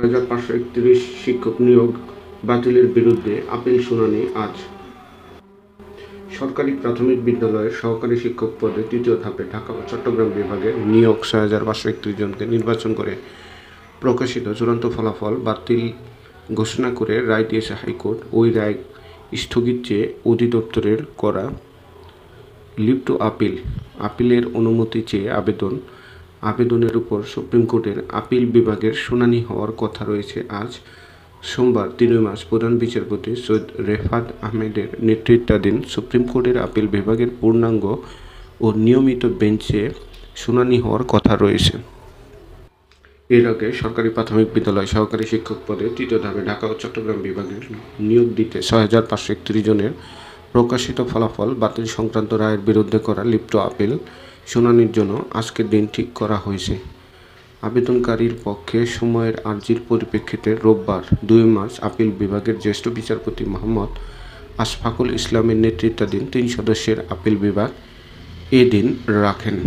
৬,৫৩১ শিক্ষক নিয়োগ বাতিলের বিরুদ্ধে আপিল শুনানি আজ। সরকারি প্রাথমিক বিদ্যালয়ের সহকারী শিক্ষক পদে তৃতীয় ধাপে ঢাকা ও চট্টগ্রাম বিভাগে নিয়োগ ৬,৫৩১ জনকে নির্বাচন করে প্রকাশিত চূড়ান্ত ফলাফল বাতিল ঘোষণা করে রায় দিয়েছে হাইকোর্ট। ওই রায় স্থগিত চেয়ে অধিদপ্তরের করা লিভ টু আপিলের অনুমতি চেয়ে আবেদনের উপর সুপ্রিম কোর্টের আপিল বিভাগের শুনানি হওয়ার কথা রয়েছে আজ সোমবার ৩ মার্চ। প্রধান বিচারপতি সৈয়দ রেফাত আহমেদের নেতৃত্বাধীন সুপ্রিম কোর্টের আপিল বিভাগের পূর্ণাঙ্গ ও নিয়মিত বেঞ্চে শুনানি হওয়ার কথা রয়েছে। এর আগে সরকারি প্রাথমিক বিদ্যালয় সহকারী শিক্ষক পদে তৃতীয় ধাপে ঢাকা ও চট্টগ্রাম বিভাগের নিয়োগ দিতে ৬,৫৩১ জনের প্রকাশিত ফলাফল বাতিল সংক্রান্ত রায়ের বিরুদ্ধে করা লিভ টু আপিল শুনানির জন্য আজকের দিন ঠিক করা হয়েছে। আবেদনকারীর পক্ষে সময়ের আর্জির পরিপ্রেক্ষিতে রোববার ২ মার্চ আপিল বিভাগের জ্যেষ্ঠ বিচারপতি মোহাম্মদ আশফাকুল ইসলামের নেতৃত্বাধীন ৩ সদস্যের আপিল বিভাগ এ দিন রাখেন।